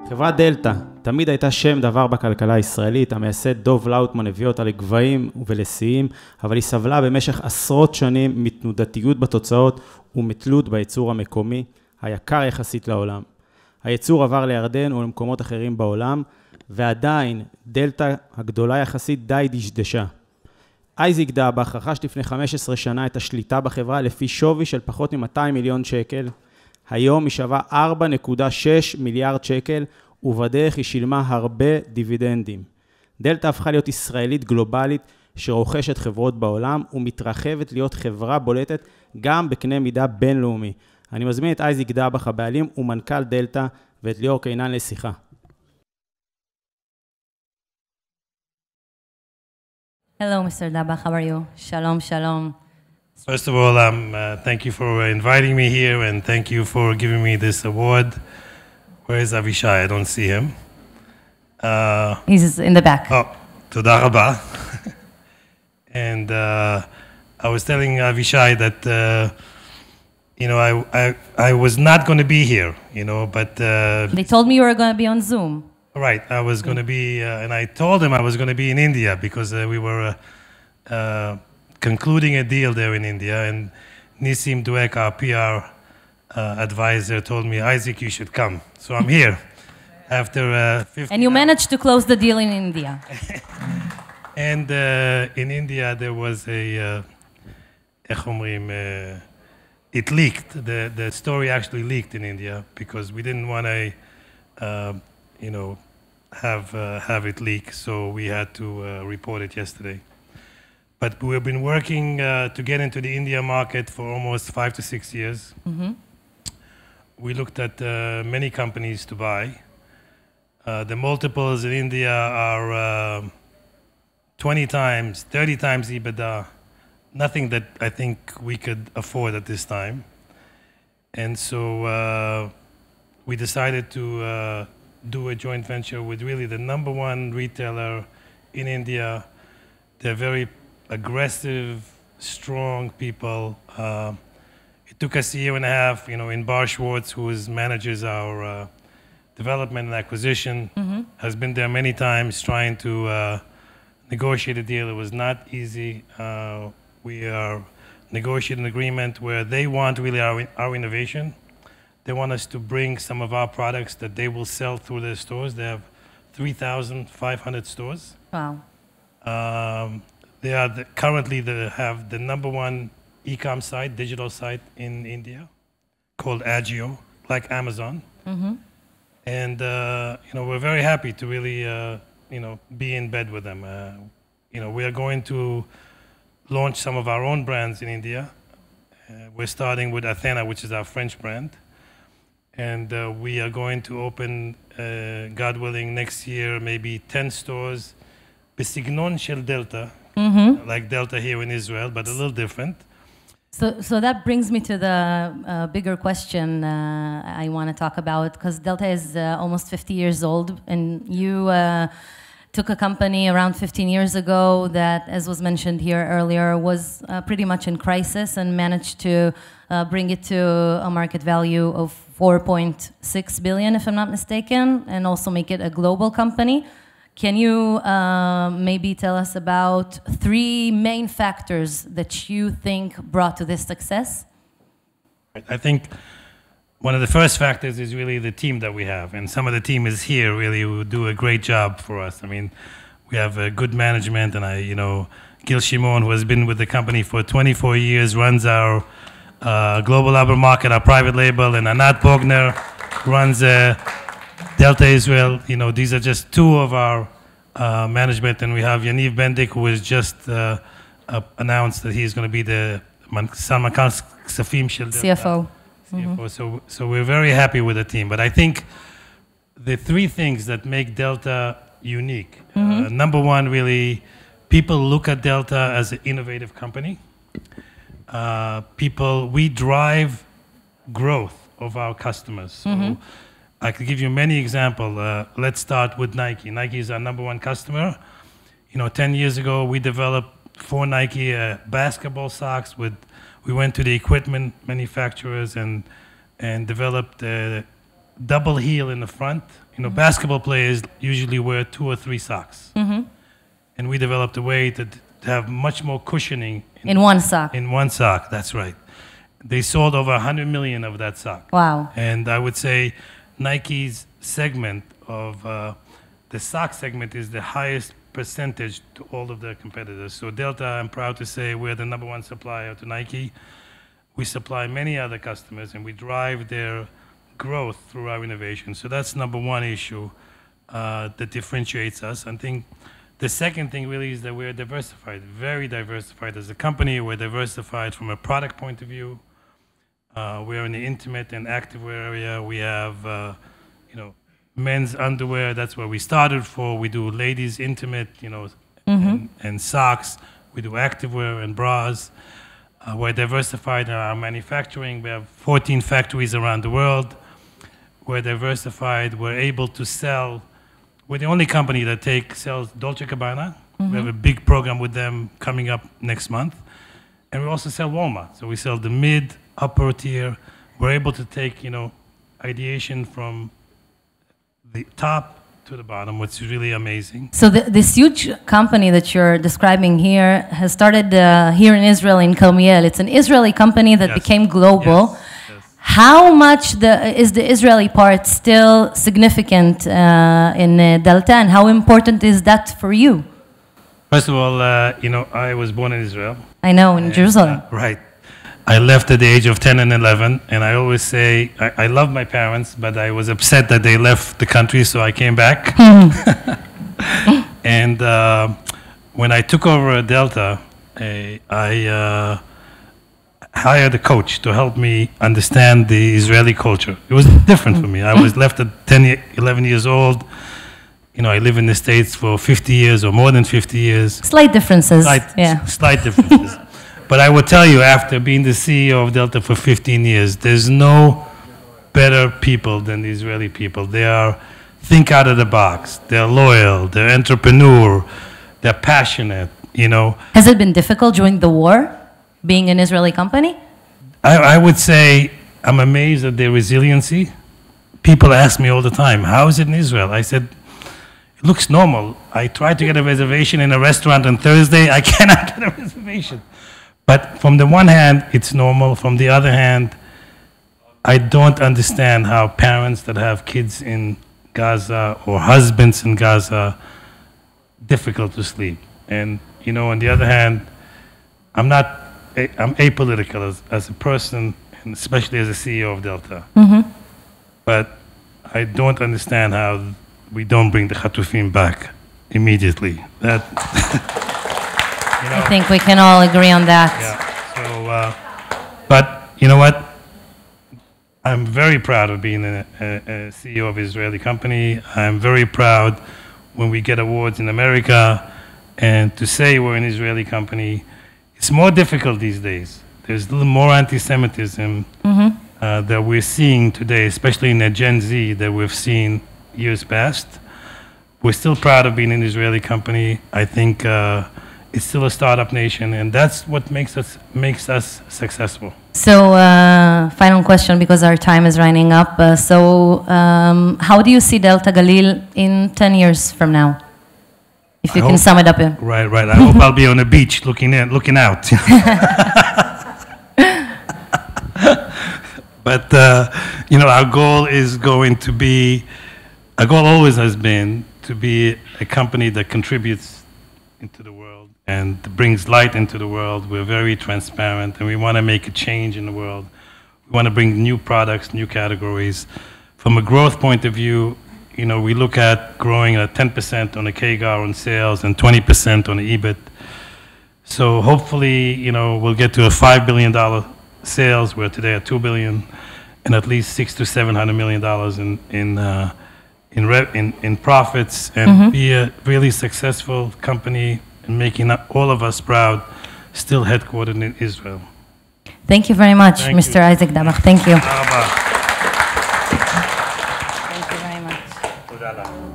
חברת דלתא תמיד הייתה שם דבר בכלכלה הישראלית, המייסד דוב לאוטמן הביא אותה לגבהים ולשיאים, אבל היא סבלה במשך עשרות שנים מתנודתיות בתוצאות ומתלות בייצור המקומי, היקר יחסית לעולם. הייצור עבר לירדן ולמקומות אחרים בעולם, ועדיין דלתא הגדולה יחסית די דשדשה. אייזיק דבאח רכש לפני 15 שנה את השליטה בחברה לפי שווי של פחות מ-200 מיליון שקל. היום היא שווה 4.6 מיליארד שקל, ובדרך היא שילמה הרבה דיבידנדים. דלתא הפכה להיות ישראלית גלובלית שרוכשת חברות בעולם ומתרחבת להיות חברה בולטת גם בקנה מידה בינלאומי. אני מזמין את אייזיק דבאח הבעלים ומנכ"ל דלתא ואת ליאור קינן לשיחה. Hello, Mr. Debach. How are you? Shalom, shalom. First of all, thank you for inviting me here, and thank you for giving me this award. Where is Avishai? I don't see him. He's in the back. Oh, toda rabba. And I was telling Avishai that, I was not going to be here, but... They told me you were going to be on Zoom. Right, I was going to be, and I told him I was going to be in India because we were concluding a deal there in India, and Nissim Dweck, our PR advisor, told me, Isaac, you should come. So I'm here after 50. And you managed to close the deal in India. And in India there was it leaked. The story actually leaked in India because we didn't want to, have it leak, so we had to report it yesterday. But we've been working to get into the India market for almost 5 to 6 years. Mm-hmm. We looked at many companies to buy. The multiples in India are 20 times, 30 times EBITDA, nothing that I think we could afford at this time. And so we decided to do a joint venture with really the number one retailer in India. They're very aggressive, strong people. It took us a year and a half, in Bar Schwartz, who manages our development and acquisition, has been there many times trying to negotiate a deal. It was not easy. We are negotiating an agreement where they want really our innovation. They want us to bring some of our products that they will sell through their stores. They have 3,500 stores. Wow. They are currently have the number one e-com site, digital site in India, called Agio, like Amazon. Mm-hmm. And we're very happy to really be in bed with them. We are going to launch some of our own brands in India. We're starting with Athena, which is our French brand. And we are going to open, God willing, next year, maybe 10 stores, בסגנון של Delta, like Delta here in Israel, but a little different. So that brings me to the bigger question I want to talk about, because Delta is almost 50 years old, and you took a company around 15 years ago that, as was mentioned here earlier, was pretty much in crisis and managed to bring it to a market value of 4.6 billion, if I'm not mistaken, and also make it a global company. Can you maybe tell us about 3 main factors that you think brought to this success? I think one of the first factors is really the team that we have, and some of the team is here really who do a great job for us. I mean, we have good management, and Gil Shimon, who has been with the company for 24 years, runs our global labor market, our private label, and Anat Bogner runs Delta Israel. These are just 2 of our management, and we have Yaniv Bendik, who has just announced that he's going to be the Samakal Ksafim Shel Delta. CFO. CFO. So we're very happy with the team. But I think the 3 things that make Delta unique. Number one, really, people look at Delta as an innovative company. We drive growth of our customers. So I could give you many examples. Let's start with Nike. Nike is our number one customer. 10 years ago, we developed for Nike basketball socks. We went to the equipment manufacturers and developed double heel in the front. You know, basketball players usually wear 2 or 3 socks. And we developed a way to have much more cushioning. In one sock. In one sock, that's right. They sold over 100 million of that sock. Wow. And I would say Nike's segment of the sock segment is the highest percentage to all of their competitors. So Deltã, I'm proud to say, we're the #1 supplier to Nike. We supply many other customers, and we drive their growth through our innovation. So that's #1 issue that differentiates us. I think the second thing really is that we're diversified, very diversified as a company. We're diversified from a product point of view. We're in the intimate and activewear area. We have, men's underwear. That's where we started for. We do ladies' intimate, and socks. We do activewear and bras. We're diversified in our manufacturing. We have 14 factories around the world. We're diversified. We're able to sell. We're the only company that sells Dolce & Gabbana. We have a big program with them coming up next month. And we also sell Walmart. So we sell the mid, upper tier. We're able to take, ideation from the top to the bottom, which is really amazing. So this huge company that you're describing here has started here in Israel, in Carmiel. It's an Israeli company that became global. Yes. How much is the Israeli part still significant in Deltã, and how important is that for you? First of all, I was born in Israel. I know, in Jerusalem. Right. I left at the age of 10 and 11, and I always say I love my parents, but I was upset that they left the country, so I came back. And when I took over Deltã, I hired a coach to help me understand the Israeli culture. It was different for me. I was left at 10, 11 years old. I live in the States for 50 years or more than 50 years. Slight differences. Slight differences. But I will tell you, after being the CEO of Deltã for 15 years, there's no better people than the Israeli people. They think out of the box. They're loyal. They're entrepreneur. They're passionate, Has it been difficult during the war, being an Israeli company? I would say I'm amazed at their resiliency. People ask me all the time, how is it in Israel? I said, it looks normal. I tried to get a reservation in a restaurant on Thursday. I cannot get a reservation. But from the one hand, it's normal. From the other hand, I don't understand how parents that have kids in Gaza or husbands in Gaza, difficult to sleep. And, on the other hand, I'm apolitical as a person, and especially as a CEO of Deltã. But I don't understand how we don't bring the Chatufim back immediately. I think we can all agree on that. Yeah. So, but you know what? I'm very proud of being a CEO of an Israeli company. I'm very proud when we get awards in America, and to say we're an Israeli company, it's more difficult these days. There's a little more anti-Semitism that we're seeing today, especially in the Gen Z that we've seen years past. We're still proud of being an Israeli company. I think it's still a startup nation, and that's what makes us successful. So, final question, because our time is running up. How do you see Deltã Galil in 10 years from now? If you can sum it up. Right. I hope I'll be on the beach looking out. But, our goal is going to be, our goal always has been to be a company that contributes into the world and brings light into the world. We're very transparent, and we want to make a change in the world. We want to bring new products, new categories. From a growth point of view, we look at growing at 10% on a CAGR on sales and 20% on the EBIT. So hopefully, we'll get to a $5 billion sales. We're today at $2 billion, and at least $600 to $700 million in profits, and be a really successful company and making all of us proud, still headquartered in Israel. Thank you very much, Mr. Aייזיק Debach. Thank you. Thank you very much.